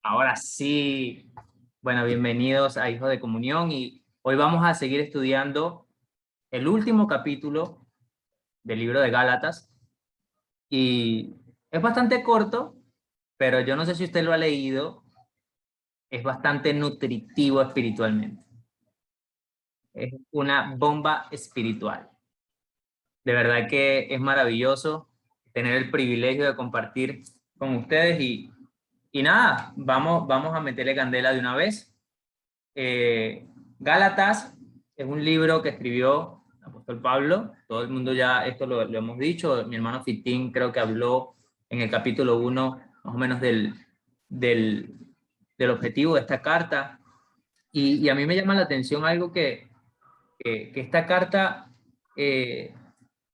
Ahora sí, bueno, bienvenidos a Hijos de Comunión y hoy vamos a seguir estudiando el último capítulo del libro de Gálatas y es bastante corto, pero yo no sé si usted lo ha leído, es bastante nutritivo espiritualmente, es una bomba espiritual. De verdad que es maravilloso tener el privilegio de compartir con ustedes y nada, vamos a meterle candela de una vez. Eh, Gálatas es un libro que escribió el apóstol Pablo, todo el mundo ya esto lo hemos dicho, mi hermano Fitín creo que habló en el capítulo 1 más o menos del, del objetivo de esta carta, y a mí me llama la atención algo que esta carta eh,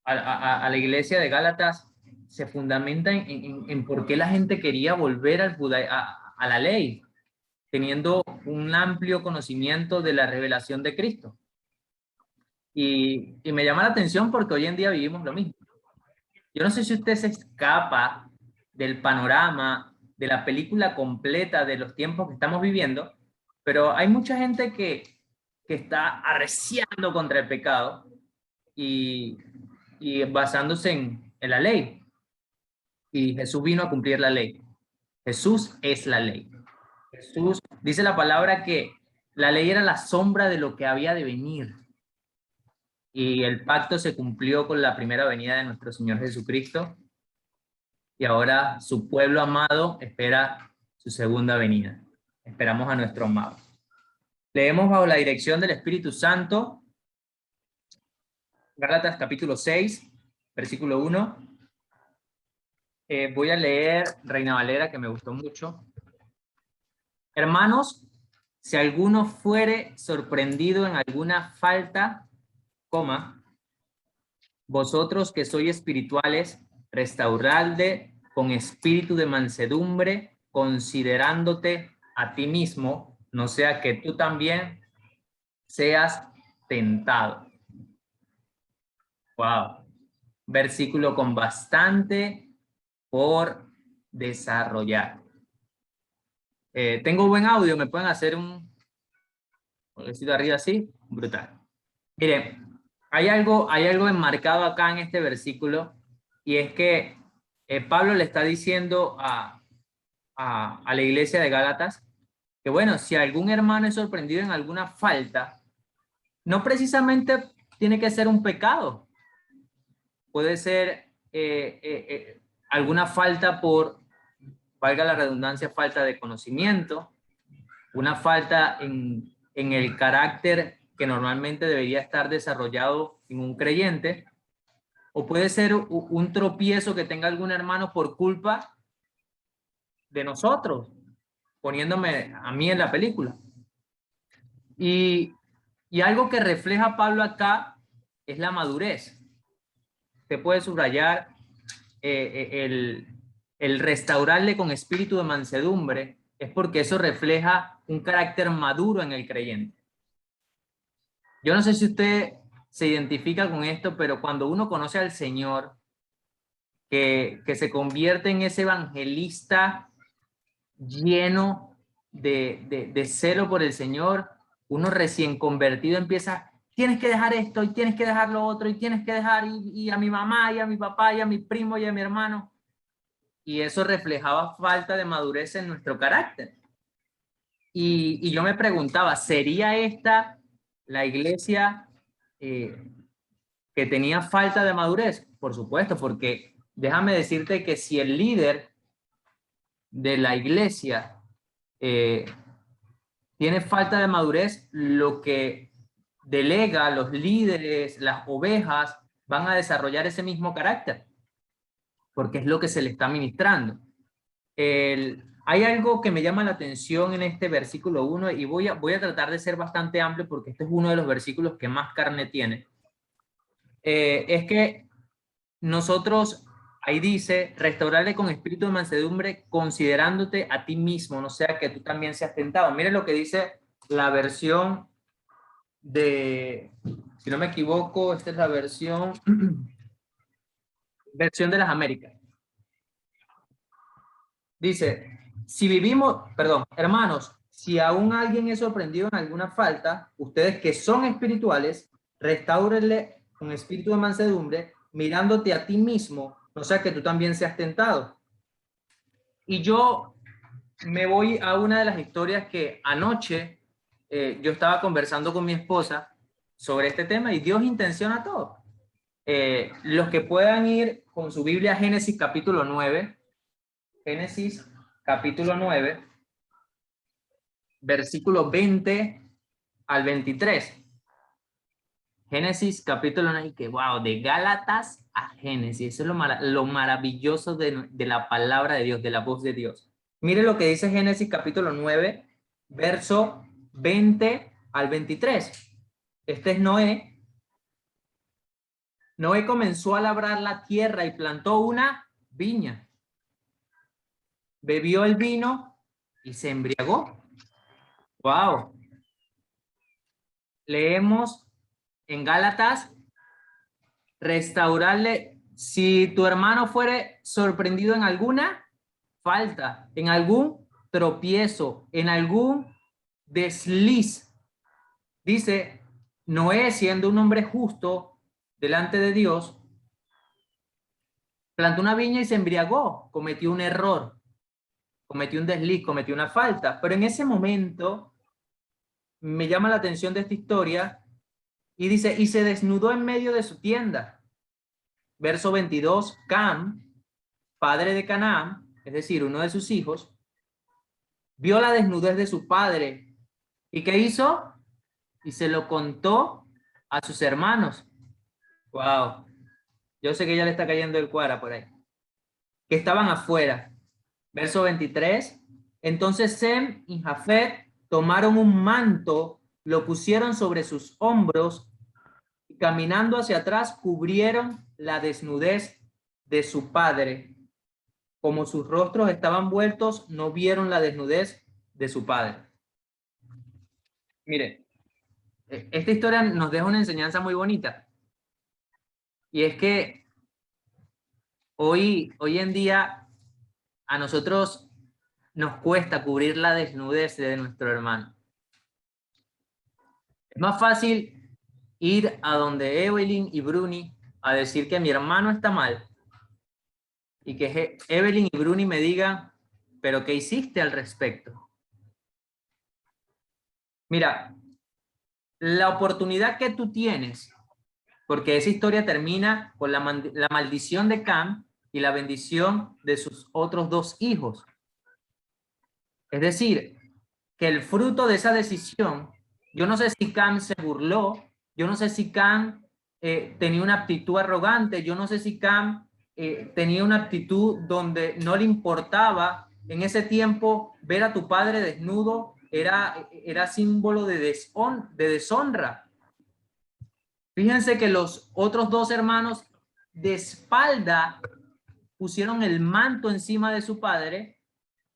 a la iglesia de Gálatas se fundamenta en por qué la gente quería volver a la ley, teniendo un amplio conocimiento de la revelación de Cristo. Y me llama la atención porque hoy en día vivimos lo mismo. Yo no sé si usted se escapa del panorama, de la película completa de los tiempos que estamos viviendo, pero hay mucha gente que está arreciando contra el pecado y, y basándose en la ley. Y Jesús vino a cumplir la ley. Jesús es la ley. Jesús dice la palabra que la ley era la sombra de lo que había de venir y el pacto se cumplió con la primera venida de nuestro Señor Jesucristo y ahora su pueblo amado espera su segunda venida. Esperamos a nuestro amado. Leemos bajo la dirección del Espíritu Santo, Gálatas capítulo 6, versículo 1. Voy a leer Reina Valera, que me gustó mucho. Hermanos, si alguno fuere sorprendido en alguna falta, coma, vosotros que sois espirituales, restauradle con espíritu de mansedumbre, considerándote a ti mismo, no sea que tú también seas tentado. Wow. Versículo con bastante por desarrollar. Tengo buen audio, me pueden hacer un bolsito arriba así, brutal. Miren, hay algo enmarcado acá en este versículo y es que Pablo le está diciendo a la iglesia de Gálatas que bueno, si algún hermano es sorprendido en alguna falta, no precisamente tiene que ser un pecado, puede ser alguna falta por, valga la redundancia, falta de conocimiento, una falta en el carácter que normalmente debería estar desarrollado en un creyente, o puede ser un tropiezo que tenga algún hermano por culpa de nosotros, poniéndome a mí en la película. Y, y algo que refleja Pablo acá es la madurez. Se puede subrayar el restaurarle con espíritu de mansedumbre, es porque eso refleja un carácter maduro en el creyente. Yo no sé si usted se identifica con esto, pero cuando uno conoce al Señor, que se convierte en ese evangelista lleno de celo por el Señor, uno recién convertido empieza, tienes que dejar esto y tienes que dejar lo otro y tienes que dejar y a mi mamá y a mi papá y a mi primo y a mi hermano. Y eso reflejaba falta de madurez en nuestro carácter. Y yo me preguntaba, ¿sería esta la iglesia eh, que tenía falta de madurez? Por supuesto, porque déjame decirte que si el líder de la iglesia eh, tiene falta de madurez, lo que delega, los líderes, las ovejas, van a desarrollar ese mismo carácter, porque es lo que se le está ministrando. Hay algo que me llama la atención en este versículo 1 y voy a tratar de ser bastante amplio porque este es uno de los versículos que más carne tiene. Es que nosotros, ahí dice, restaurarle con espíritu de mansedumbre, considerándote a ti mismo, no sea que tú también seas tentado. Mire lo que dice la versión de, si no me equivoco, esta es la versión, versión de las Américas. Dice, si vivimos, perdón, hermanos, si aún alguien es sorprendido en alguna falta, ustedes que son espirituales, restáurenle con espíritu de mansedumbre, mirándote a ti mismo, no sea que tú también seas tentado. Y yo me voy a una de las historias que anoche yo estaba conversando con mi esposa sobre este tema y Dios intenciona todo. Los que puedan ir con su Biblia a Génesis capítulo 9, Génesis capítulo 9, versículo 20 al 23. Génesis capítulo 9, que wow, de Gálatas a Génesis, eso es lo maravilloso de la palabra de Dios, de la voz de Dios. Mire lo que dice Génesis capítulo 9, verso 20 al 23. Este es Noé. Noé comenzó a labrar la tierra y plantó una viña. Bebió el vino y se embriagó. Wow. Leemos en Gálatas, restaurarle, si tu hermano fuere sorprendido en alguna falta, en algún tropiezo, en algún desliz. Dice, Noé, siendo un hombre justo delante de Dios, plantó una viña y se embriagó, cometió un error, cometió un desliz, cometió una falta. Pero en ese momento me llama la atención de esta historia y dice, y se desnudó en medio de su tienda. Verso 22, Cam, padre de Canaán, es decir, uno de sus hijos, vio la desnudez de su padre. ¿Y qué hizo? Y se lo contó a sus hermanos. Wow. Yo sé que ya le está cayendo el cuara por ahí. Que estaban afuera. Verso 23. Entonces Sem y Jafet tomaron un manto, lo pusieron sobre sus hombros y caminando hacia atrás cubrieron la desnudez de su padre. Como sus rostros estaban vueltos, no vieron la desnudez de su padre. Mire, esta historia nos deja una enseñanza muy bonita. Y es que hoy en día a nosotros nos cuesta cubrir la desnudez de nuestro hermano. Es más fácil ir a donde Evelyn y Bruni a decir que mi hermano está mal y que Evelyn y Bruni me digan, pero ¿qué hiciste al respecto? Mira, la oportunidad que tú tienes, porque esa historia termina con la maldición de Cam y la bendición de sus otros dos hijos. Es decir, que el fruto de esa decisión, yo no sé si Cam se burló, yo no sé si Cam tenía una actitud arrogante, yo no sé si Cam tenía una actitud donde no le importaba. En ese tiempo ver a tu padre desnudo era símbolo de deshonra. Fíjense que los otros dos hermanos de espalda pusieron el manto encima de su padre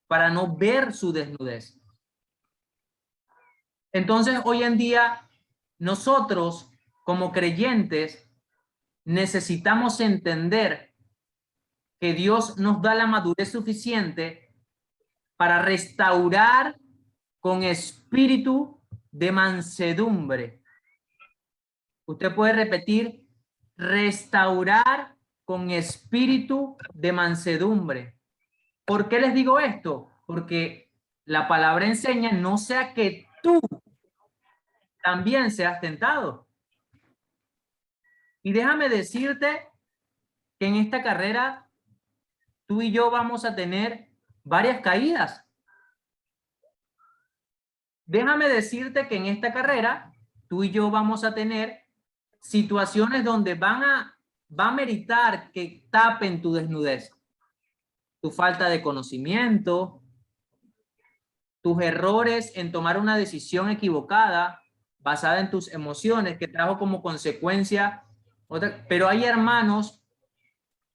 para no ver su desnudez. Entonces, hoy en día, nosotros como creyentes necesitamos entender que Dios nos da la madurez suficiente para restaurar con espíritu de mansedumbre. Usted puede repetir, restaurar con espíritu de mansedumbre. ¿Por qué les digo esto? Porque la palabra enseña, no sea que tú también seas tentado. Y déjame decirte que en esta carrera tú y yo vamos a tener varias caídas. Déjame decirte que en esta carrera tú y yo vamos a tener situaciones donde va a meritar que tapen tu desnudez, tu falta de conocimiento, tus errores en tomar una decisión equivocada basada en tus emociones que trajo como consecuencia otra. Pero hay hermanos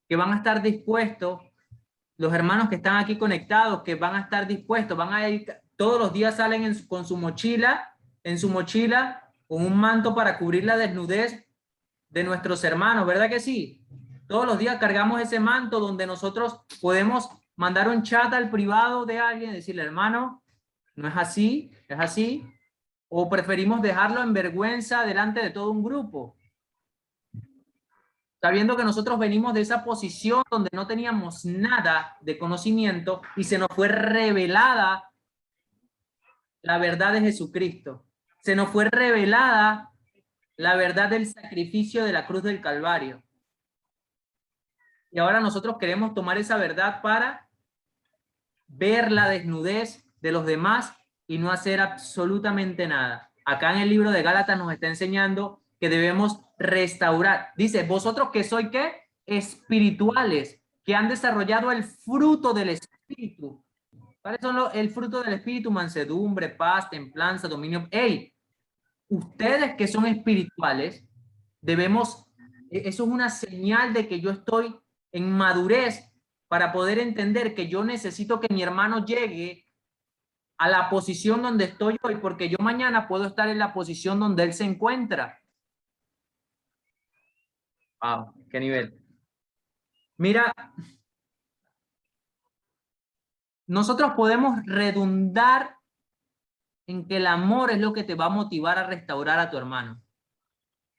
que van a estar dispuestos, los hermanos que están aquí conectados, que van a estar dispuestos, van a ir, todos los días salen con su mochila, con un manto para cubrir la desnudez de nuestros hermanos, ¿verdad que sí? Todos los días cargamos ese manto donde nosotros podemos mandar un chat al privado de alguien y decirle, hermano, no es así, es así. O preferimos dejarlo en vergüenza delante de todo un grupo, sabiendo que nosotros venimos de esa posición donde no teníamos nada de conocimiento y se nos fue revelada la verdad de Jesucristo. Se nos fue revelada la verdad del sacrificio de la cruz del Calvario. Y ahora nosotros queremos tomar esa verdad para ver la desnudez de los demás y no hacer absolutamente nada. Acá en el libro de Gálatas nos está enseñando que debemos restaurar. Dice, vosotros que sois ¿qué? Espirituales, que han desarrollado el fruto del Espíritu. ¿Cuáles son el fruto del Espíritu? Mansedumbre, paz, templanza, dominio. ¡Ey! Ustedes que son espirituales, debemos, eso es una señal de que yo estoy en madurez para poder entender que yo necesito que mi hermano llegue a la posición donde estoy hoy, porque yo mañana puedo estar en la posición donde él se encuentra. Wow, qué nivel. Mira, nosotros podemos redundar en que el amor es lo que te va a motivar a restaurar a tu hermano.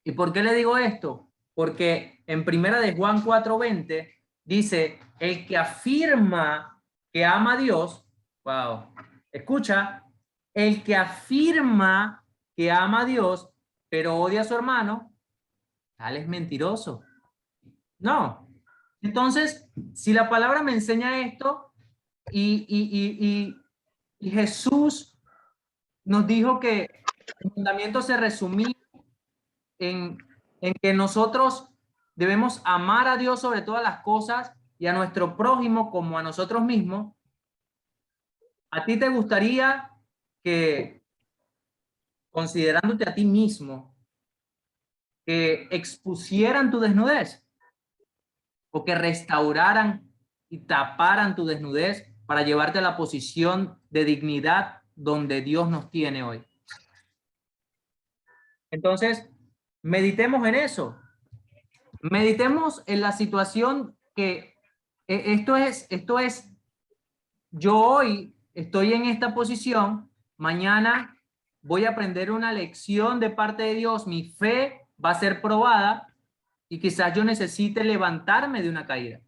¿Y por qué le digo esto? Porque en primera de Juan 4:20 dice, el que afirma que ama a Dios, wow, escucha, el que afirma que ama a Dios, pero odia a su hermano, tal es mentiroso. No. Entonces, si la palabra me enseña esto y Jesús nos dijo que el mandamiento se resumía en, en que nosotros debemos amar a Dios sobre todas las cosas y a nuestro prójimo como a nosotros mismos, ¿a ti te gustaría que, considerándote a ti mismo, que expusieran tu desnudez o que restauraran y taparan tu desnudez para llevarte a la posición de dignidad donde Dios nos tiene hoy? Entonces, meditemos en eso. Meditemos en la situación que esto es, yo hoy estoy en esta posición, mañana voy a aprender una lección de parte de Dios, mi fe va a ser probada y quizás yo necesite levantarme de una caída.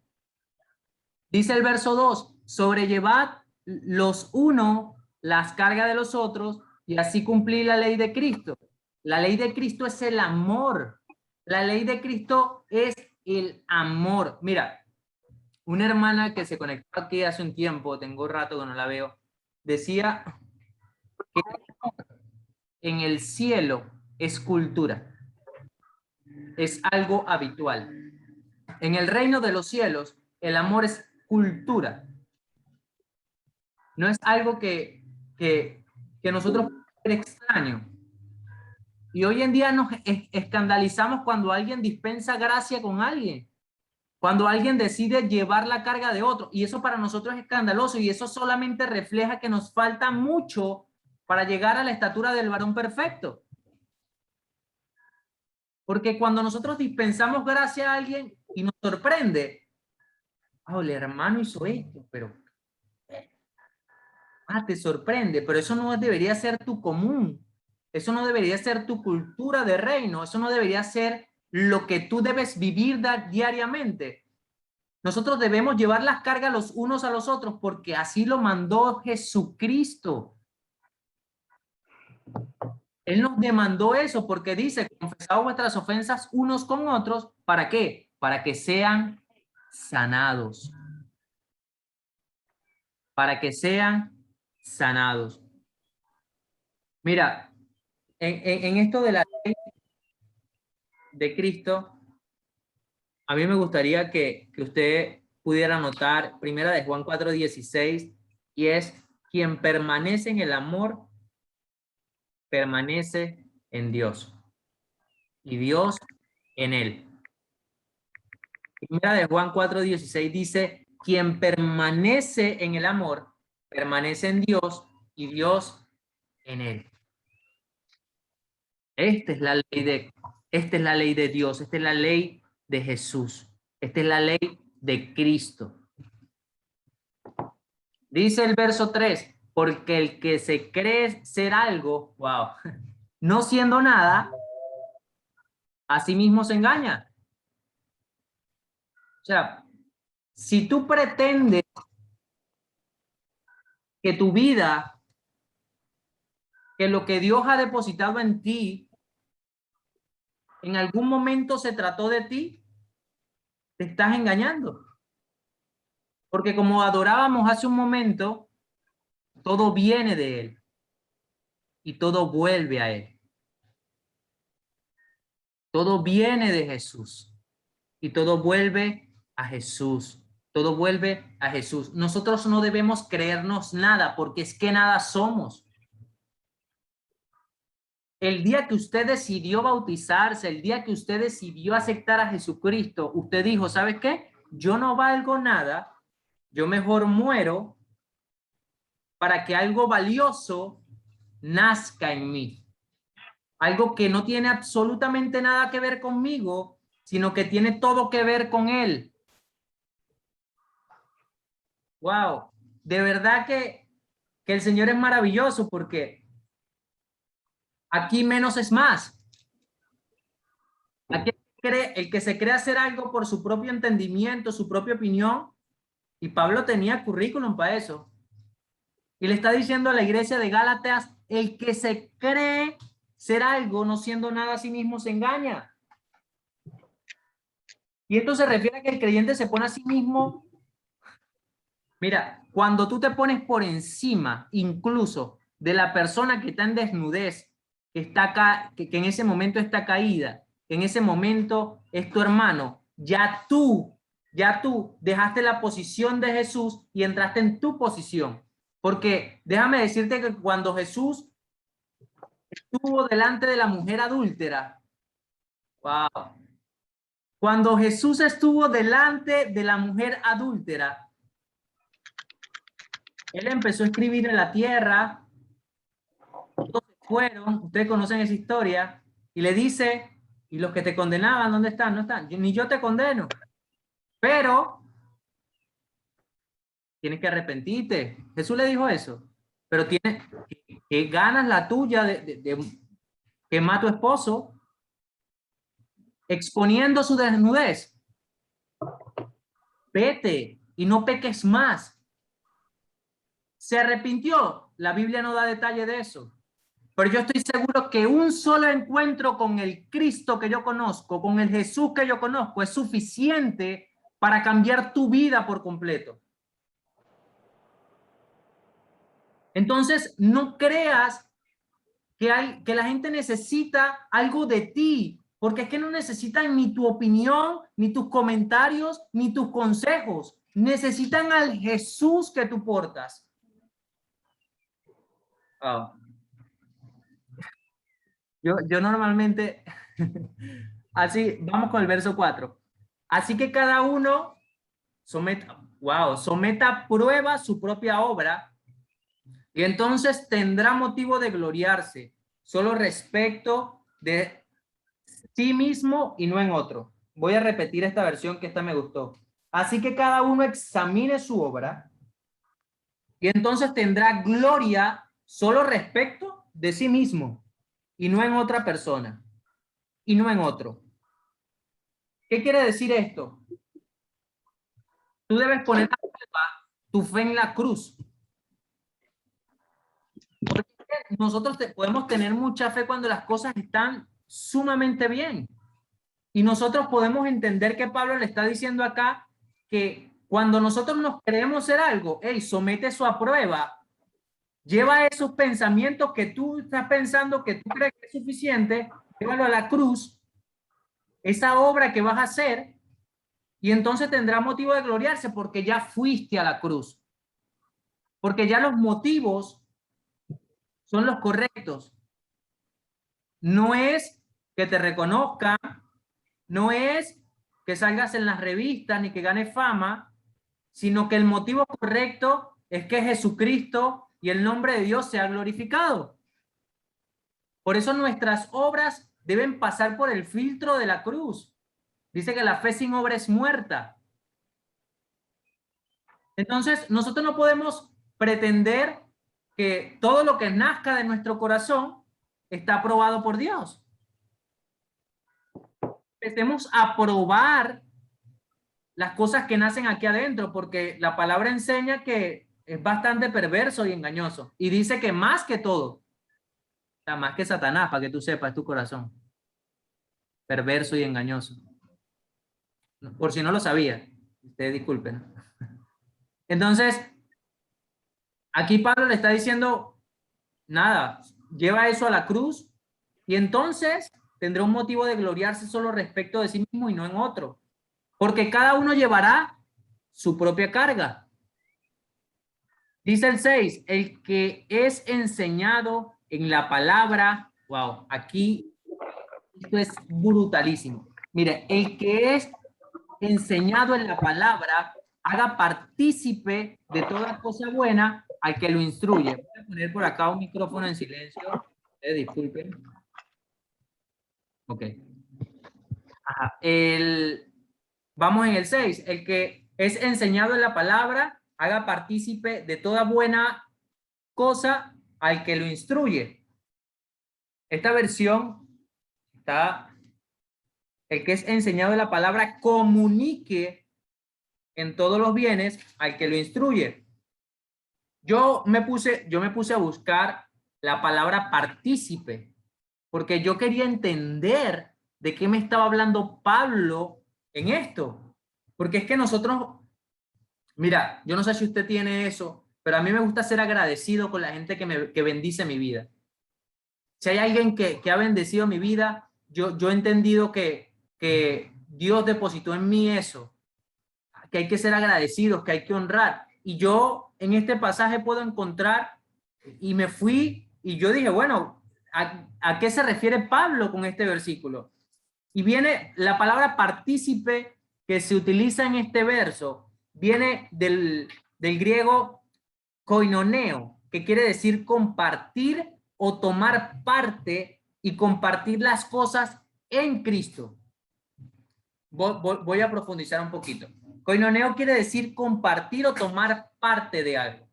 Dice el verso 2, sobrellevad los unos las cargas de los otros y así cumplir la ley de Cristo. La ley de Cristo es el amor. La ley de Cristo es el amor. Mira, una hermana que se conectó aquí hace un tiempo, tengo rato que no la veo, decía que en el cielo es cultura, es algo habitual. En el reino de los cielos, el amor es cultura. No es algo que nosotros es extraño. Y hoy en día nos escandalizamos cuando alguien dispensa gracia con alguien, cuando alguien decide llevar la carga de otro. Y eso para nosotros es escandaloso y eso solamente refleja que nos falta mucho para llegar a la estatura del varón perfecto. Porque cuando nosotros dispensamos gracia a alguien y nos sorprende, oh, el hermano hizo esto, pero te sorprende, pero eso no debería ser tu común. Eso no debería ser tu cultura de reino. Eso no debería ser lo que tú debes vivir diariamente. Nosotros debemos llevar las cargas los unos a los otros porque así lo mandó Jesucristo. Él nos demandó eso porque dice, confesad vuestras ofensas unos con otros. ¿Para qué? Para que sean sanados. Para que sean sanados. Mira, en esto de la ley de Cristo, a mí me gustaría que usted pudiera notar primera de Juan 4:16 y es quien permanece en el amor, permanece en Dios y Dios en él. Primera de Juan 4:16 dice, quien permanece en el amor, permanece en Dios y Dios en él. Esta es la ley de Dios, esta es la ley de Jesús, esta es la ley de Cristo. Dice el verso 3, porque el que se cree ser algo, wow, no siendo nada, a sí mismo se engaña. O sea, si tú pretendes que tu vida, que lo que Dios ha depositado en ti, en algún momento se trató de ti, te estás engañando. Porque como adorábamos hace un momento, todo viene de Él y todo vuelve a Él. Todo viene de Jesús y todo vuelve a Jesús. Todo vuelve a Jesús. Nosotros no debemos creernos nada porque es que nada somos. El día que usted decidió bautizarse, el día que usted decidió aceptar a Jesucristo, usted dijo, ¿sabes qué? Yo no valgo nada, yo mejor muero para que algo valioso nazca en mí. Algo que no tiene absolutamente nada que ver conmigo, sino que tiene todo que ver con Él. Wow, de verdad que el Señor es maravilloso porque aquí menos es más. Aquí el que se cree hacer algo por su propio entendimiento, su propia opinión, y Pablo tenía currículum para eso. Y le está diciendo a la iglesia de Gálatas, el que se cree ser algo no siendo nada a sí mismo se engaña. Y esto se refiere a que el creyente se pone a sí mismo. Mira, cuando tú te pones por encima, incluso de la persona que está en desnudez, que está acá, que en ese momento está caída, que en ese momento es tu hermano, ya tú dejaste la posición de Jesús y entraste en tu posición. Porque déjame decirte que cuando Jesús estuvo delante de la mujer adúltera, wow, cuando Jesús estuvo delante de la mujer adúltera, él empezó a escribir en la tierra, todos se fueron, ustedes conocen esa historia, y le dice, ¿y los que te condenaban dónde están? No están, ni yo te condeno, pero tienes que arrepentirte. Jesús le dijo eso, pero tienes que ganas la tuya de quemar a tu esposo exponiendo su desnudez. Vete y no peques más. ¿Se arrepintió? La Biblia no da detalle de eso. Pero yo estoy seguro que un solo encuentro con el Cristo que yo conozco, con el Jesús que yo conozco, es suficiente para cambiar tu vida por completo. Entonces, no creas que la gente necesita algo de ti, porque es que no necesitan ni tu opinión, ni tus comentarios, ni tus consejos. Necesitan al Jesús que tú portas. Oh. Yo normalmente, así, vamos con el verso 4. Así que cada uno someta a prueba su propia obra y entonces tendrá motivo de gloriarse solo respecto de sí mismo y no en otro. Voy a repetir esta versión que esta me gustó. Así que cada uno examine su obra y entonces tendrá gloria solo respecto de sí mismo y no en otra persona y no en otro. ¿Qué quiere decir esto? Tú debes poner tu fe en la cruz. Porque nosotros podemos tener mucha fe cuando las cosas están sumamente bien. Y nosotros podemos entender que Pablo le está diciendo acá que cuando nosotros nos creemos ser algo, hey, somete eso a prueba. Lleva esos pensamientos que tú estás pensando que tú crees que es suficiente, llévalo a la cruz, esa obra que vas a hacer, y entonces tendrá motivo de gloriarse porque ya fuiste a la cruz. Porque ya los motivos son los correctos. No es que te reconozcan, no es que salgas en las revistas ni que ganes fama, sino que el motivo correcto es que Jesucristo y el nombre de Dios sea glorificado. Por eso nuestras obras deben pasar por el filtro de la cruz. Dice que la fe sin obra es muerta. Entonces, nosotros no podemos pretender que todo lo que nazca de nuestro corazón está aprobado por Dios. Empecemos a probar las cosas que nacen aquí adentro, porque la palabra enseña que es bastante perverso y engañoso. Y dice que más que todo, o sea, más que Satanás, para que tú sepas, es tu corazón. Perverso y engañoso. Por si no lo sabía, ustedes disculpen. Entonces, aquí Pablo le está diciendo, nada, lleva eso a la cruz y entonces tendrá un motivo de gloriarse solo respecto de sí mismo y no en otro. Porque cada uno llevará su propia carga. Dice el 6, el que es enseñado en la palabra, wow, aquí esto es brutalísimo. Mire, el que es enseñado en la palabra, haga partícipe de toda cosa buena al que lo instruye. Voy a poner por acá un micrófono en silencio. Disculpen. Ok. Ajá. Vamos en el 6. El que es enseñado en la palabra, haga partícipe de toda buena cosa al que lo instruye. Esta versión está, el que es enseñado en la palabra, comunique en todos los bienes al que lo instruye. Yo me puse a buscar la palabra partícipe, porque yo quería entender de qué me estaba hablando Pablo en esto. Porque es que nosotros, mira, yo no sé si usted tiene eso, pero a mí me gusta ser agradecido con la gente que bendice mi vida. Si hay alguien que ha bendecido mi vida, yo he entendido que Dios depositó en mí eso, que hay que ser agradecidos, que hay que honrar. Y yo en este pasaje puedo encontrar, y me fui, y yo dije, bueno, ¿a qué se refiere Pablo con este versículo? Y viene la palabra partícipe que se utiliza en este verso, viene del griego koinoneo, que quiere decir compartir o tomar parte y compartir las cosas en Cristo. Voy a profundizar un poquito. Koinoneo quiere decir compartir o tomar parte de algo,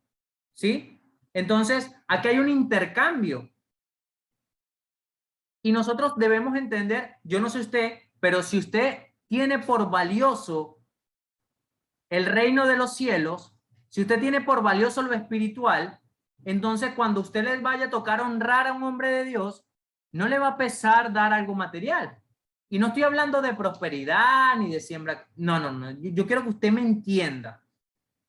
¿sí? Entonces, aquí hay un intercambio. Y nosotros debemos entender, yo no sé usted, pero si usted tiene por valioso el reino de los cielos, si usted tiene por valioso lo espiritual, entonces cuando usted les vaya a tocar honrar a un hombre de Dios, no le va a pesar dar algo material. Y no estoy hablando de prosperidad ni de siembra. No, no, no. Yo quiero que usted me entienda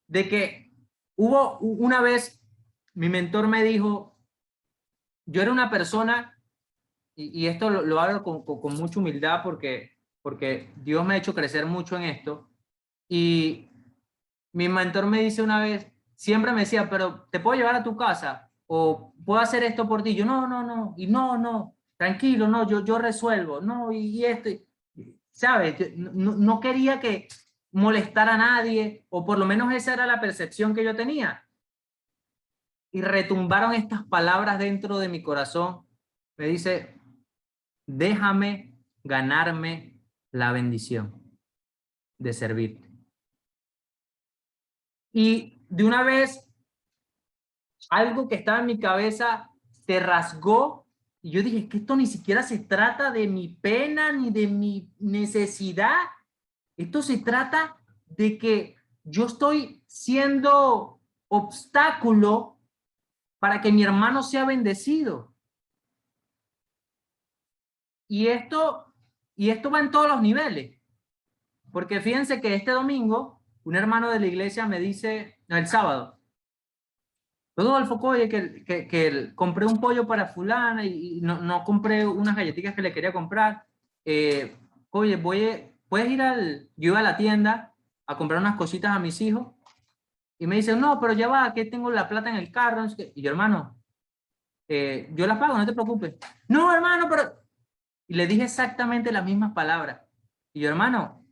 de que hubo una vez, mi mentor me dijo, yo era una persona, y esto lo hablo con mucha humildad porque Dios me ha hecho crecer mucho en esto, y mi mentor me dice una vez, siempre me decía, pero ¿te puedo llevar a tu casa? ¿O puedo hacer esto por ti? Yo, no, no, no, y no, no, tranquilo, no, yo resuelvo, no, y esto, ¿sabes? No quería que molestar a nadie, o por lo menos esa era la percepción que yo tenía. Y retumbaron estas palabras dentro de mi corazón. Me dice, déjame ganarme la bendición de servirte. Y de una vez, algo que estaba en mi cabeza se rasgó y yo dije, es que esto ni siquiera se trata de mi pena ni de mi necesidad. Esto se trata de que yo estoy siendo obstáculo para que mi hermano sea bendecido. Y esto va en todos los niveles. Porque fíjense que este domingo, un hermano de la iglesia me dice, no, el sábado, Rodolfo, oye, compré un pollo para fulana y no compré unas galletitas que le quería comprar. Oye, puedes ir yo iba a la tienda a comprar unas cositas a mis hijos y me dice, no, pero ya va, que tengo la plata en el carro. No sé qué. Y yo, hermano, yo la pago, no te preocupes. No, hermano, pero... Y le dije exactamente las mismas palabras. Y yo, hermano,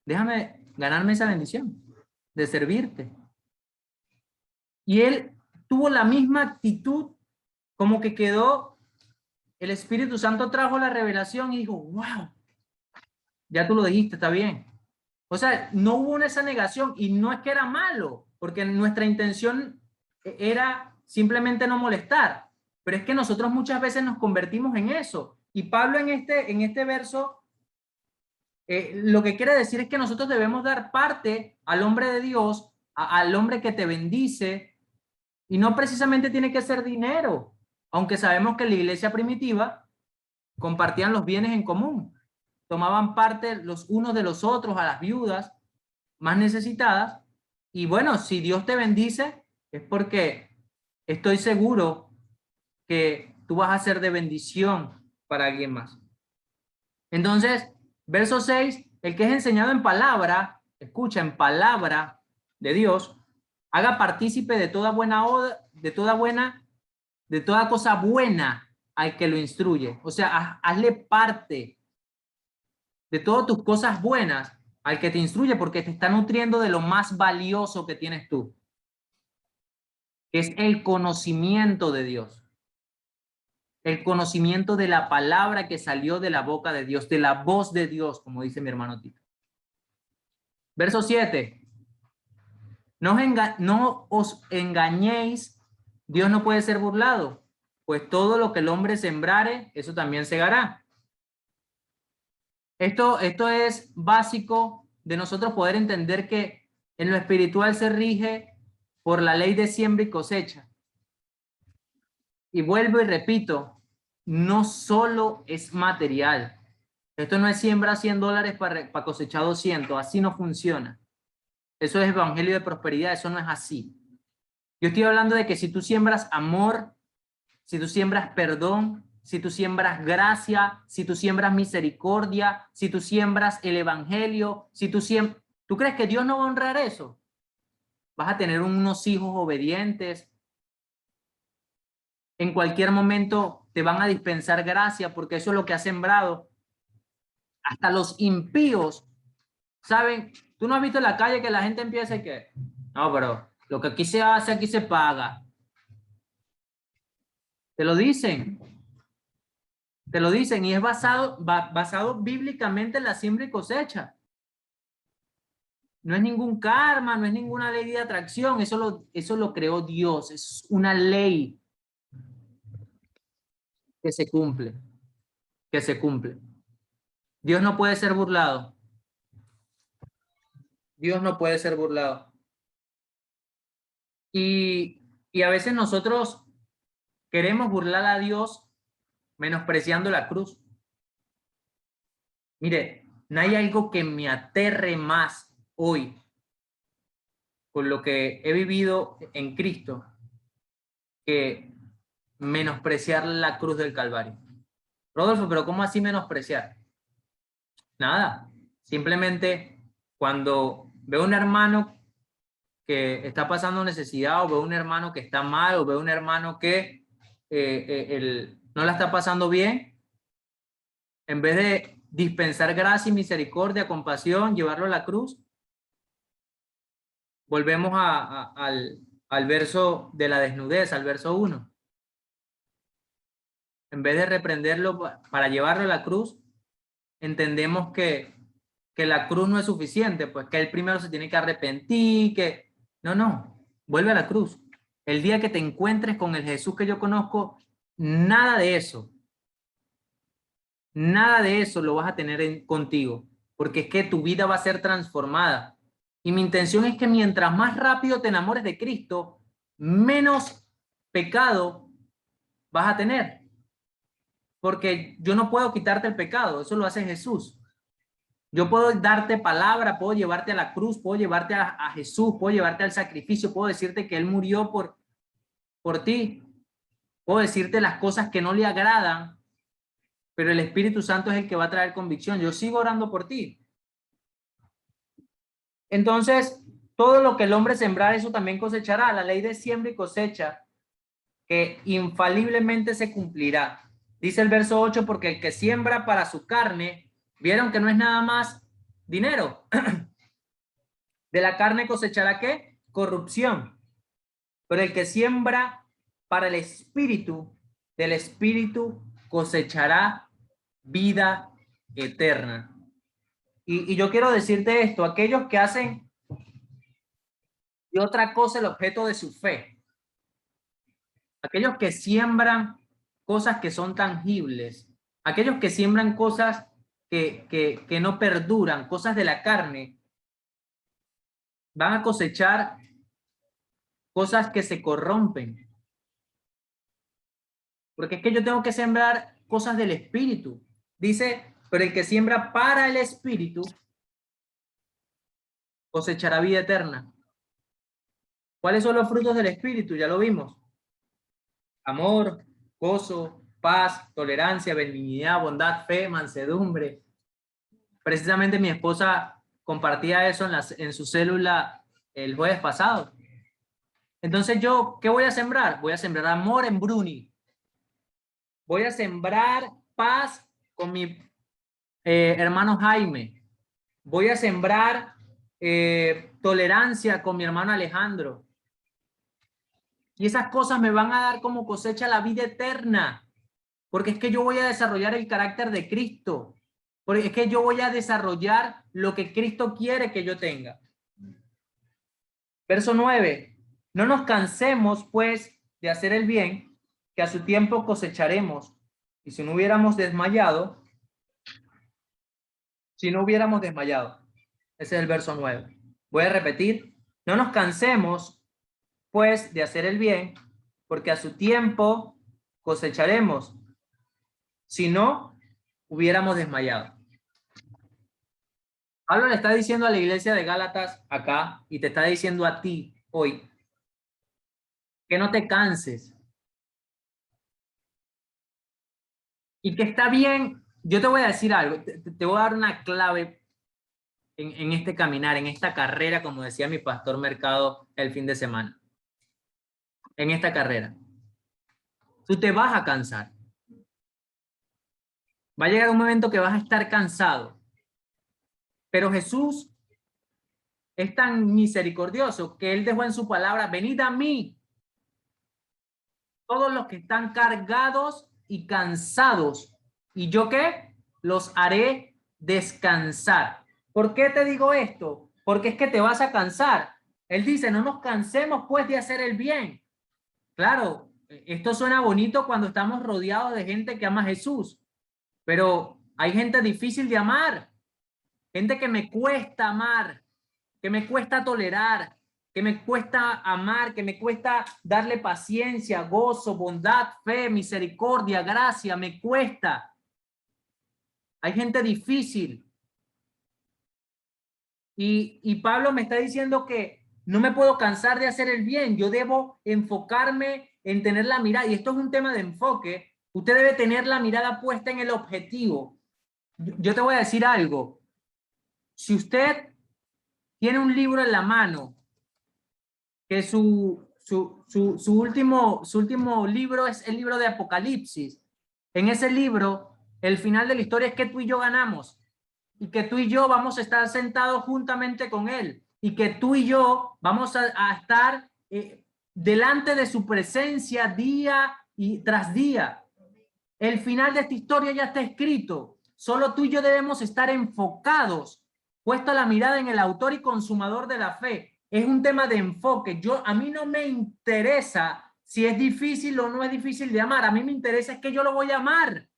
déjame ganarme esa bendición de servirte. Y él tuvo la misma actitud, como que quedó, el Espíritu Santo trajo la revelación y dijo, wow, ya tú lo dijiste, está bien. O sea, no hubo esa negación y no es que era malo, porque nuestra intención era simplemente no molestar. Pero es que nosotros muchas veces nos convertimos en eso. Y Pablo en este verso lo que quiere decir es que nosotros debemos dar parte al hombre de Dios, al hombre que te bendice, y no precisamente tiene que ser dinero, aunque sabemos que en la iglesia primitiva compartían los bienes en común, tomaban parte los unos de los otros a las viudas más necesitadas, y bueno, si Dios te bendice, es porque estoy seguro que tú vas a ser de bendición para alguien más. Entonces, verso 6, el que es enseñado en palabra, escucha, en palabra de Dios, haga partícipe de toda buena obra, de toda cosa buena al que lo instruye. O sea, hazle parte de todas tus cosas buenas al que te instruye, porque te está nutriendo de lo más valioso que tienes tú, que es el conocimiento de Dios. El conocimiento de la palabra que salió de la boca de Dios, de la voz de Dios, como dice mi hermano Tito. Verso 7. No os engañéis, Dios no puede ser burlado, pues todo lo que el hombre sembrare, eso también segará. Esto es básico de nosotros poder entender que en lo espiritual se rige por la ley de siembra y cosecha. Y vuelvo y repito, no solo es material. Esto no es siembra $100 para cosechar 200, así no funciona. Eso es evangelio de prosperidad, eso no es así. Yo estoy hablando de que si tú siembras amor, si tú siembras perdón, si tú siembras gracia, si tú siembras misericordia, si tú siembras el evangelio, ¿tú crees que Dios no va a honrar eso? Vas a tener unos hijos obedientes. En cualquier momento te van a dispensar gracia porque eso es lo que has sembrado. Hasta los impíos, ¿saben? Tú no has visto en la calle que la gente empieza y que, no, pero lo que aquí se hace, aquí se paga. Te lo dicen. Te lo dicen y es basado bíblicamente en la siembra y cosecha. No es ningún karma, no es ninguna ley de atracción, eso lo creó Dios, es una ley que se cumple, que se cumple. Dios no puede ser burlado. Dios no puede ser burlado. Y a veces nosotros queremos burlar a Dios menospreciando la cruz. Mire, no hay algo que me aterre más hoy con lo que he vivido en Cristo que menospreciar la cruz del Calvario. Rodolfo, pero ¿cómo así menospreciar? Nada, simplemente cuando veo un hermano que está pasando necesidad o veo un hermano que está mal o veo un hermano que no la está pasando bien, en vez de dispensar gracia y misericordia, compasión, llevarlo a la cruz, volvemos al verso de la desnudez, al verso 1. En vez de reprenderlo para llevarlo a la cruz, entendemos que la cruz no es suficiente, pues que él primero se tiene que arrepentir, que no, vuelve a la cruz. El día que te encuentres con el Jesús que yo conozco, nada de eso lo vas a tener contigo, porque es que tu vida va a ser transformada. Y mi intención es que mientras más rápido te enamores de Cristo, menos pecado vas a tener. Porque yo no puedo quitarte el pecado, eso lo hace Jesús. Yo puedo darte palabra, puedo llevarte a la cruz, puedo llevarte a Jesús, puedo llevarte al sacrificio, puedo decirte que Él murió por ti, puedo decirte las cosas que no le agradan, pero el Espíritu Santo es el que va a traer convicción. Yo sigo orando por ti. Entonces, todo lo que el hombre sembrar, eso también cosechará. La ley de siembra y cosecha, que infaliblemente se cumplirá. Dice el verso 8, porque el que siembra para su carne, vieron que no es nada más dinero. De la carne cosechará ¿qué? Corrupción. Pero el que siembra para el espíritu, del espíritu cosechará vida eterna. Y yo quiero decirte esto, aquellos que hacen de otra cosa el objeto de su fe, aquellos que siembran cosas que son tangibles, aquellos que siembran cosas que no perduran, cosas de la carne, van a cosechar cosas que se corrompen. Porque es que yo tengo que sembrar cosas del espíritu. Dice, pero el que siembra para el espíritu cosechará vida eterna. ¿Cuáles son los frutos del espíritu? Ya lo vimos. Amor, gozo, paz, tolerancia, benignidad, bondad, fe, mansedumbre. Precisamente mi esposa compartía eso en su célula el jueves pasado. Entonces yo, ¿qué voy a sembrar? Voy a sembrar amor en Bruni. Voy a sembrar paz con mi hermano Jaime. Voy a sembrar tolerancia con mi hermano Alejandro. Y esas cosas me van a dar como cosecha la vida eterna. Porque es que yo voy a desarrollar el carácter de Cristo. Porque es que yo voy a desarrollar lo que Cristo quiere que yo tenga. Verso 9. No nos cansemos, pues, de hacer el bien, que a su tiempo cosecharemos. Y si no hubiéramos desmayado, Ese es el verso 9. Voy a repetir. No nos cansemos, pues, de hacer el bien, porque a su tiempo cosecharemos. Si no, hubiéramos desmayado. Pablo le está diciendo a la iglesia de Gálatas acá, y te está diciendo a ti hoy, que no te canses. Y que está bien, yo te voy a decir algo, te voy a dar una clave en este caminar, en esta carrera, como decía mi pastor Mercado el fin de semana. En esta carrera. Tú te vas a cansar. Va a llegar un momento que vas a estar cansado. Pero Jesús es tan misericordioso que Él dejó en su palabra, venid a mí, todos los que están cargados y cansados. ¿Y yo qué? Los haré descansar. ¿Por qué te digo esto? Porque es que te vas a cansar. Él dice, no nos cansemos pues de hacer el bien. Claro, esto suena bonito cuando estamos rodeados de gente que ama a Jesús, pero hay gente difícil de amar, gente que me cuesta amar, que me cuesta tolerar, que me cuesta amar, que me cuesta darle paciencia, gozo, bondad, fe, misericordia, gracia, me cuesta. Hay gente difícil. Y Pablo me está diciendo que no me puedo cansar de hacer el bien, yo debo enfocarme en tener la mirada, y esto es un tema de enfoque, usted debe tener la mirada puesta en el objetivo. Yo te voy a decir algo, si usted tiene un libro en la mano, que su último libro es el libro de Apocalipsis, en ese libro, el final de la historia es que tú y yo ganamos, y que tú y yo vamos a estar sentados juntamente con él, y que tú y yo vamos a estar delante de su presencia día y tras día. El final de esta historia ya está escrito. Solo tú y yo debemos estar enfocados, puesta la mirada en el autor y consumador de la fe. Es un tema de enfoque. A mí no me interesa si es difícil o no es difícil de amar. A mí me interesa es que yo lo voy a amar.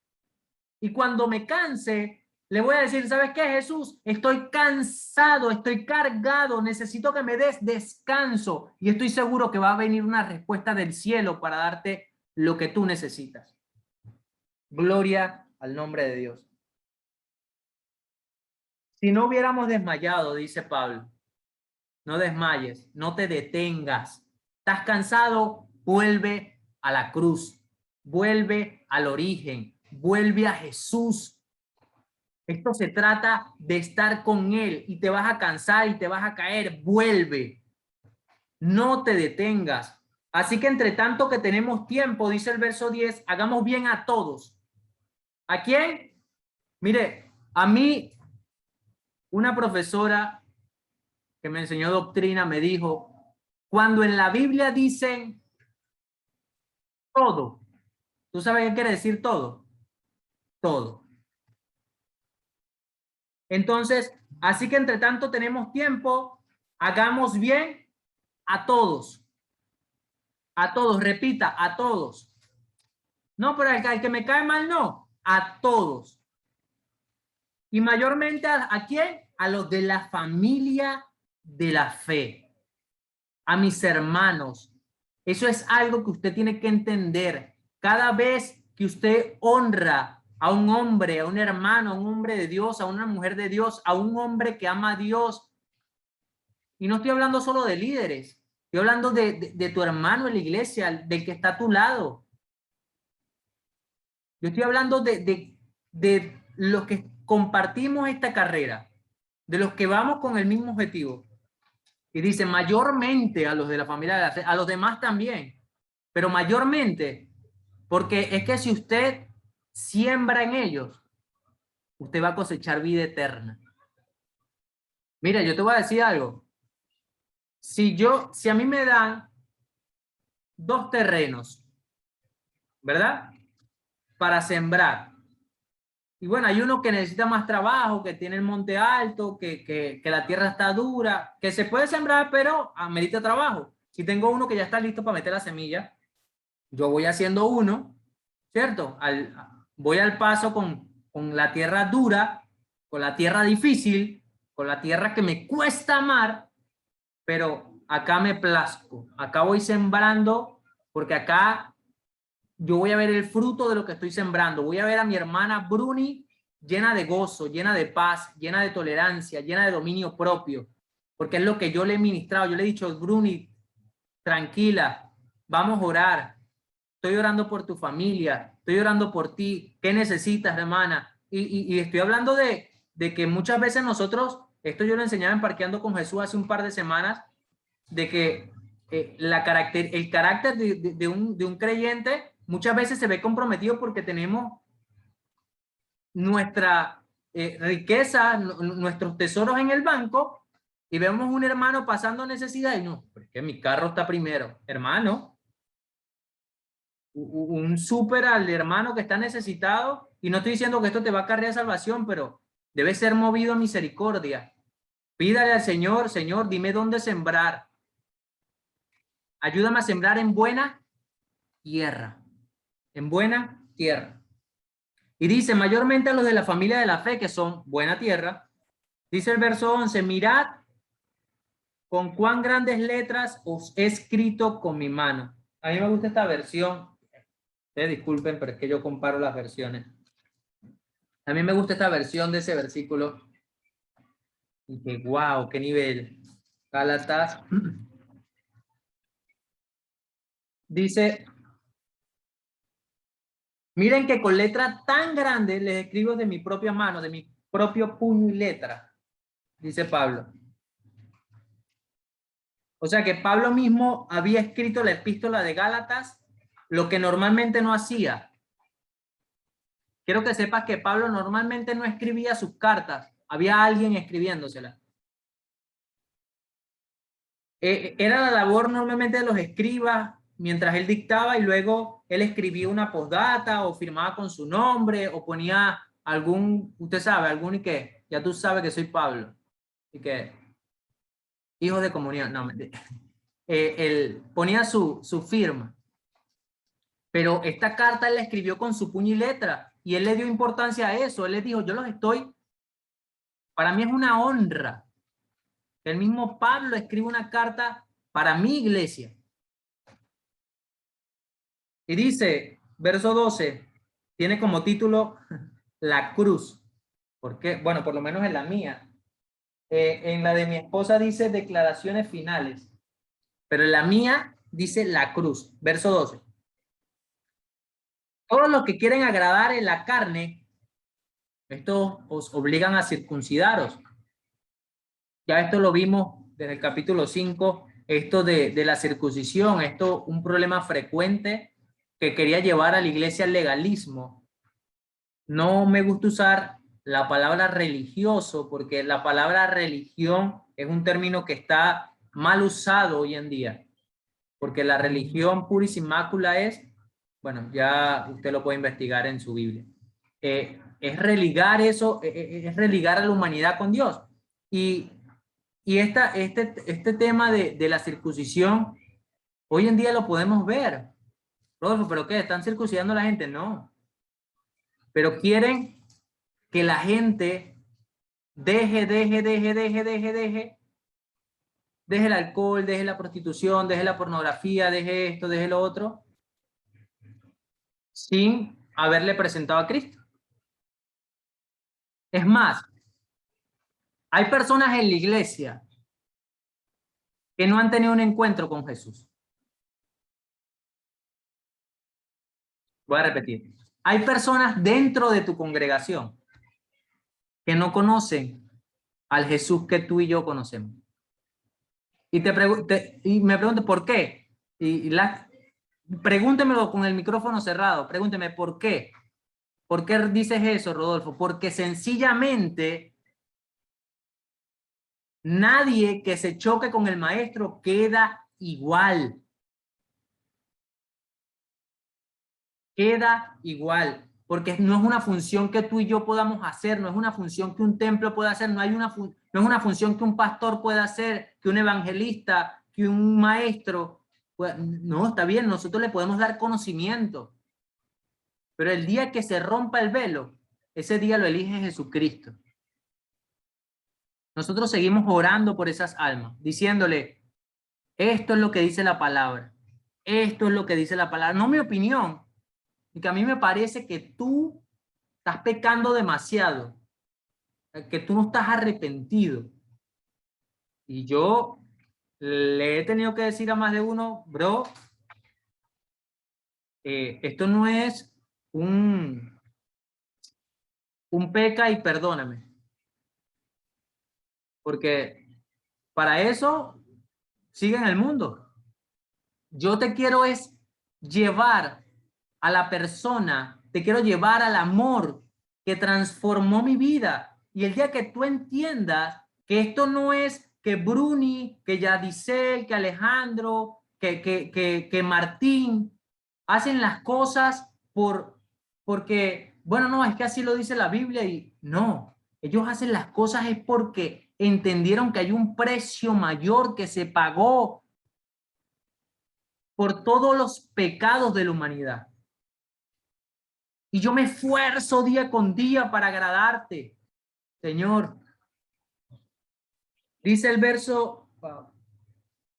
Y cuando me canse, le voy a decir, ¿sabes qué, Jesús? Estoy cansado, estoy cargado, necesito que me des descanso. Y estoy seguro que va a venir una respuesta del cielo para darte lo que tú necesitas. Gloria al nombre de Dios. Si no hubiéramos desmayado, dice Pablo, no desmayes, no te detengas. ¿Estás cansado? Vuelve a la cruz, vuelve al origen, vuelve a Jesús. Esto se trata de estar con Él, y te vas a cansar y te vas a caer. Vuelve, no te detengas. Así que entre tanto que tenemos tiempo, dice el verso 10, hagamos bien a todos. ¿A quién? Mire, a mí una profesora que me enseñó doctrina me dijo, cuando en la Biblia dicen todo, ¿tú sabes qué quiere decir todo? Todo. Entonces, así que entre tanto tenemos tiempo, hagamos bien a todos. A todos, repita, a todos. No, pero al que me cae mal, no. A todos. Y mayormente, ¿a quién? A los de la familia de la fe. A mis hermanos. Eso es algo que usted tiene que entender. Cada vez que usted honra a un hombre, a un hermano, a un hombre de Dios, a una mujer de Dios, a un hombre que ama a Dios, y no estoy hablando solo de líderes, estoy hablando de tu hermano en la iglesia, del que está a tu lado. Yo estoy hablando de los que compartimos esta carrera, de los que vamos con el mismo objetivo. Y dice, mayormente a los de la familia de la fe, a los demás también, pero mayormente, porque es que si usted siembra en ellos, usted va a cosechar vida eterna. Mira, yo te voy a decir algo. Si a mí me dan 2 terrenos, ¿verdad? Para sembrar. Y bueno, hay uno que necesita más trabajo, que tiene el monte alto, que la tierra está dura, que se puede sembrar, pero amerita trabajo. Si tengo uno que ya está listo para meter la semilla, yo voy haciendo uno, ¿cierto? Voy al paso con la tierra dura, con la tierra difícil, con la tierra que me cuesta amar, pero acá me plazco, acá voy sembrando, porque acá yo voy a ver el fruto de lo que estoy sembrando. Voy a ver a mi hermana Bruni llena de gozo, llena de paz, llena de tolerancia, llena de dominio propio, porque es lo que yo le he ministrado. Yo le he dicho, Bruni, tranquila, vamos a orar. Estoy orando por tu familia, estoy orando por ti. ¿Qué necesitas, hermana? Y estoy hablando de que muchas veces nosotros, esto yo lo enseñaba en Parqueando con Jesús hace un par de semanas, de que el carácter de un creyente muchas veces se ve comprometido porque tenemos nuestra riqueza, nuestros tesoros en el banco y vemos un hermano pasando necesidad y no, porque mi carro está primero. Hermano, un súper al hermano que está necesitado, y no estoy diciendo que esto te va a cargar salvación, pero debe ser movido a misericordia. Pídale al Señor, Señor, dime dónde sembrar. Ayúdame a sembrar en buena tierra. En buena tierra. Y dice, mayormente a los de la familia de la fe, que son buena tierra. Dice el verso 11, mirad con cuán grandes letras os he escrito con mi mano. A mí me gusta esta versión. Disculpen, pero es que yo comparo las versiones. A mí me gusta esta versión de ese versículo. Y que, wow, qué nivel. Gálatas. Dice, miren que con letra tan grande les escribo de mi propia mano, de mi propio puño y letra, dice Pablo. O sea que Pablo mismo había escrito la epístola de Gálatas, lo que normalmente no hacía. Quiero que sepas que Pablo normalmente no escribía sus cartas, había alguien escribiéndoselas. Era la labor normalmente de los escribas, mientras él dictaba y luego él escribía una postdata o firmaba con su nombre o ponía algún, usted sabe, algún y que, ya tú sabes que soy Pablo, y que, hijo de comunión, no, él ponía su firma. Pero esta carta él la escribió con su puño y letra y él le dio importancia a eso. Él le dijo, yo los estoy, para mí es una honra. El mismo Pablo escribe una carta para mi iglesia. Y dice, verso 12, tiene como título La cruz. ¿Por qué? Bueno, por lo menos en la mía. En la de mi esposa dice declaraciones finales, pero en la mía dice la cruz. Verso 12. Todos los que quieren agradar en la carne, estos os obligan a circuncidaros. Ya esto lo vimos desde el capítulo 5, esto de la circuncisión, esto un problema frecuente que quería llevar a la iglesia al legalismo. No me gusta usar la palabra religioso porque la palabra religión es un término que está mal usado hoy en día, porque la religión puris mácula es, bueno, ya usted lo puede investigar en su Biblia. Es religar eso, es religar a la humanidad con Dios. Y este tema de la circuncisión Hoy en día lo podemos ver. Rodolfo, ¿pero qué? ¿Están circuncidando a la gente? No. Pero quieren que la gente deje el alcohol, deje la prostitución, deje la pornografía, deje esto, deje lo otro, sin haberle presentado a Cristo. Es más, hay personas en la iglesia que no han tenido un encuentro con Jesús. Voy a repetir. Hay personas dentro de tu congregación que no conocen al Jesús que tú y yo conocemos. Y me pregunto por qué. Pregúntemelo con el micrófono cerrado. Pregúnteme por qué. ¿Por qué dices eso, Rodolfo? Porque sencillamente nadie que se choque con el maestro queda igual. Queda igual. Porque no es una función que tú y yo podamos hacer, no es una función que un templo pueda hacer, no es una función que un pastor pueda hacer, que un evangelista, que un maestro. No, está bien, nosotros le podemos dar conocimiento. Pero el día que se rompa el velo, ese día lo elige Jesucristo. Nosotros seguimos orando por esas almas, diciéndole, esto es lo que dice la palabra. Esto es lo que dice la palabra. No mi opinión, y que a mí me parece que tú estás pecando demasiado, que tú no estás arrepentido. Y yo le he tenido que decir a más de uno, bro, esto no es un peca y perdóname. Porque para eso sigue en el mundo. Yo te quiero es llevar a la persona, te quiero llevar al amor que transformó mi vida. Y el día que tú entiendas que esto no es que Bruni, que Yadisel, que Alejandro, que Martín hacen las cosas porque, bueno, no, es que así lo dice la Biblia y no, ellos hacen las cosas es porque entendieron que hay un precio mayor que se pagó por todos los pecados de la humanidad. Y yo me esfuerzo día con día para agradarte, Señor. Dice el verso,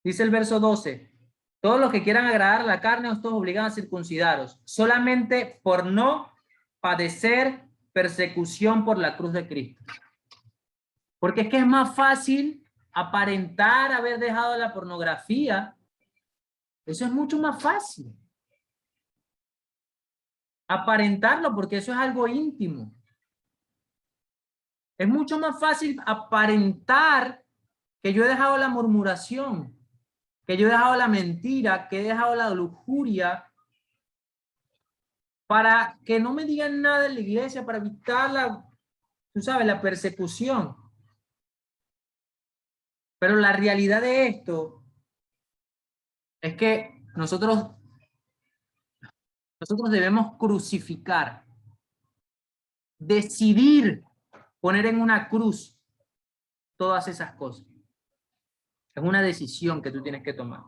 dice el verso 12. Todos los que quieran agradar a la carne, os obligan a circuncidaros, solamente por no padecer persecución por la cruz de Cristo. Porque es que es más fácil aparentar haber dejado la pornografía. Eso es mucho más fácil. Aparentarlo, porque eso es algo íntimo. Es mucho más fácil aparentar que yo he dejado la murmuración, que yo he dejado la mentira, que he dejado la lujuria, para que no me digan nada en la iglesia, para evitar tú sabes, la persecución. Pero la realidad de esto es que nosotros debemos crucificar, decidir poner en una cruz todas esas cosas. Es una decisión que tú tienes que tomar.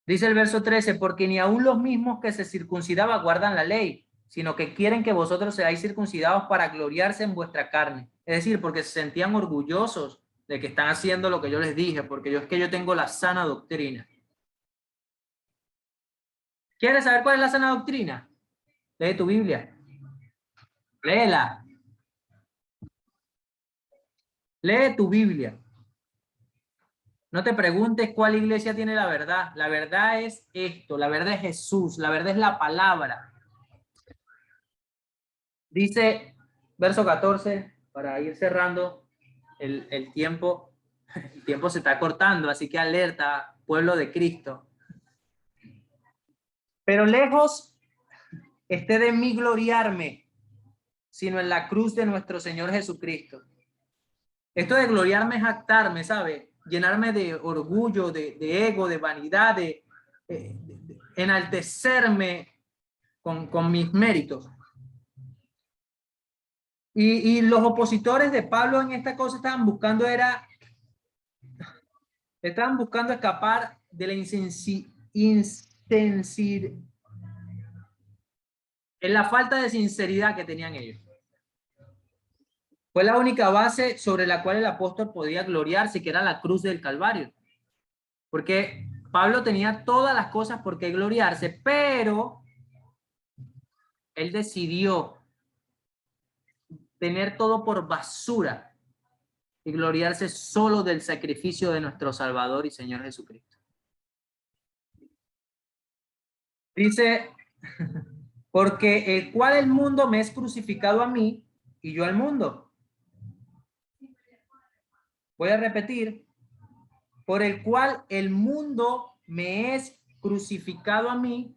Dice el verso 13, porque ni aun los mismos que se circuncidaban guardan la ley, sino que quieren que vosotros seáis circuncidados para gloriarse en vuestra carne. Es decir, porque se sentían orgullosos de que están haciendo lo que yo les dije, porque yo tengo la sana doctrina. ¿Quieres saber cuál es la sana doctrina? Lee tu Biblia. Léela. Lee tu Biblia. No te preguntes cuál iglesia tiene la verdad. La verdad es esto, la verdad es Jesús, la verdad es la palabra. Dice, verso 14, para ir cerrando el tiempo se está cortando, así que alerta, pueblo de Cristo. Pero lejos esté de mí gloriarme, sino en la cruz de nuestro Señor Jesucristo. Esto de gloriarme es jactarme, ¿sabe? Llenarme de orgullo, de ego, de vanidad, de enaltecerme con mis méritos. Y los opositores de Pablo en esta cosa estaban buscando escapar de la en la falta de sinceridad que tenían ellos. Fue la única base sobre la cual el apóstol podía gloriarse, que era la cruz del Calvario. Porque Pablo tenía todas las cosas por qué gloriarse, pero él decidió tener todo por basura y gloriarse solo del sacrificio de nuestro Salvador y Señor Jesucristo. Dice, porque el cual el mundo me es crucificado a mí y yo al mundo. Voy a repetir, por el cual el mundo me es crucificado a mí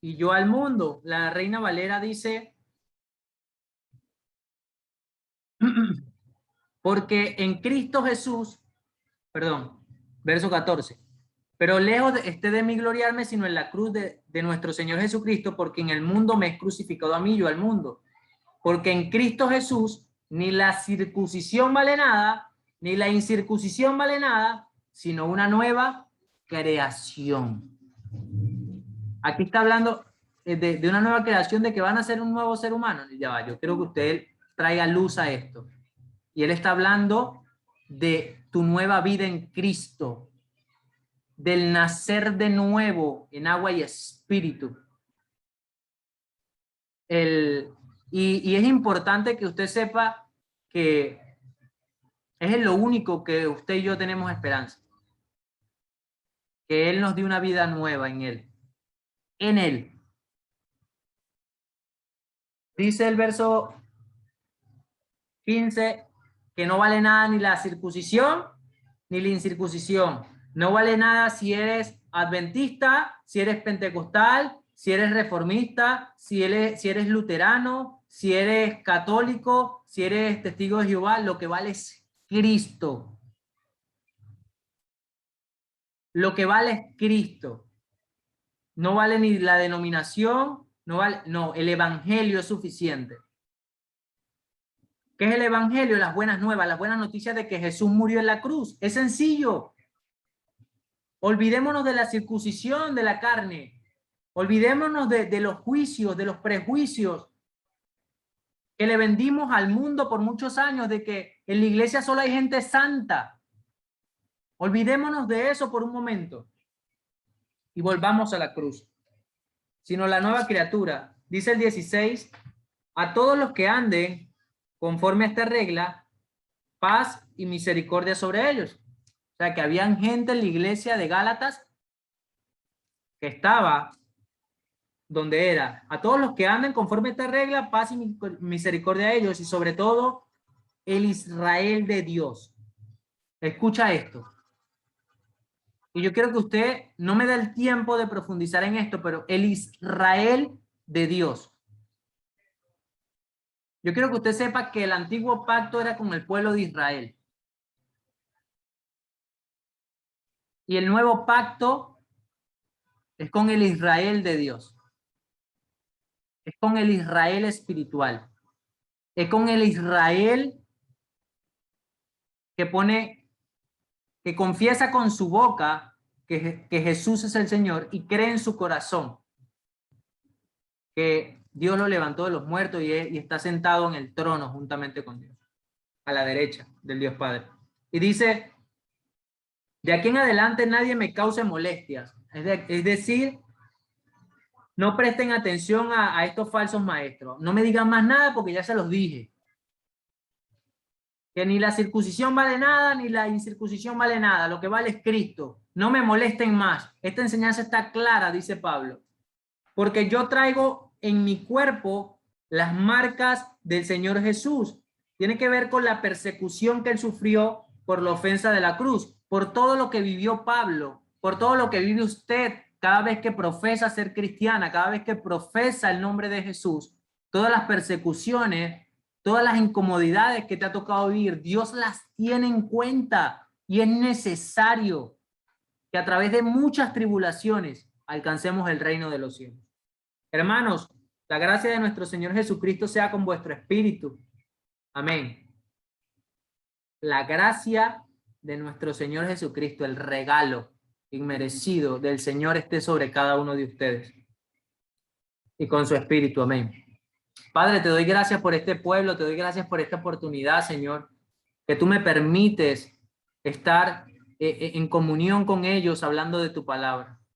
y yo al mundo. La Reina Valera dice, porque en Cristo Jesús, perdón, verso 14, pero lejos esté de mí gloriarme, sino en la cruz de nuestro Señor Jesucristo, porque en el mundo me es crucificado a mí, yo al mundo. Porque en Cristo Jesús ni la circuncisión vale nada, ni la incircuncisión vale nada, sino una nueva creación. Aquí está hablando de una nueva creación, de que van a ser un nuevo ser humano. Ya va, yo quiero que usted traiga luz a esto. Y él está hablando de tu nueva vida en Cristo, del nacer de nuevo en agua y espíritu. Y es importante que usted sepa que es en lo único que usted y yo tenemos esperanza. Que Él nos dio una vida nueva en Él. En Él. Dice el verso 15 que no vale nada ni la circuncisión ni la incircuncisión. No vale nada si eres adventista, si eres pentecostal, si eres reformista, si eres luterano, si eres católico, si eres testigo de Jehová. Lo que vale es Cristo. Lo que vale es Cristo. No vale ni la denominación, no, el evangelio es suficiente. ¿Qué es el evangelio? Las buenas nuevas, las buenas noticias de que Jesús murió en la cruz. Es sencillo. Olvidémonos de la circuncisión de la carne. Olvidémonos de los juicios, de los prejuicios que le vendimos al mundo por muchos años, de que en la iglesia solo hay gente santa. Olvidémonos de eso por un momento y volvamos a la cruz. Sino la nueva criatura. Dice el 16, a todos los que anden conforme a esta regla, paz y misericordia sobre ellos. O sea, que habían gente en la iglesia de Gálatas que estaba donde era. A todos los que anden conforme a esta regla, paz y misericordia a ellos, y sobre todo el Israel de Dios. Escucha esto. Y yo quiero que usted no me dé el tiempo de profundizar en esto, pero el Israel de Dios. Yo quiero que usted sepa que el antiguo pacto era con el pueblo de Israel. Y el nuevo pacto es con el Israel de Dios. Es con el Israel espiritual. Es con el Israel que confiesa con su boca que Jesús es el Señor y cree en su corazón que Dios lo levantó de los muertos y está sentado en el trono juntamente con Dios, a la derecha del Dios Padre. Y dice, de aquí en adelante nadie me cause molestias. Es decir, no presten atención a estos falsos maestros. No me digan más nada porque ya se los dije. Que ni la circuncisión vale nada, ni la incircuncisión vale nada. Lo que vale es Cristo. No me molesten más. Esta enseñanza está clara, dice Pablo. Porque yo traigo en mi cuerpo las marcas del Señor Jesús. Tiene que ver con la persecución que él sufrió por la ofensa de la cruz, por todo lo que vivió Pablo, por todo lo que vive usted cada vez que profesa ser cristiana, cada vez que profesa el nombre de Jesús. Todas las persecuciones, todas las incomodidades que te ha tocado vivir, Dios las tiene en cuenta y es necesario que a través de muchas tribulaciones alcancemos el reino de los cielos. Hermanos, la gracia de nuestro Señor Jesucristo sea con vuestro espíritu. Amén. La gracia de nuestro Señor Jesucristo, el regalo inmerecido del Señor esté sobre cada uno de ustedes y con su espíritu. Amén. Padre, te doy gracias por este pueblo, te doy gracias por esta oportunidad, Señor, que tú me permites estar en comunión con ellos hablando de tu palabra.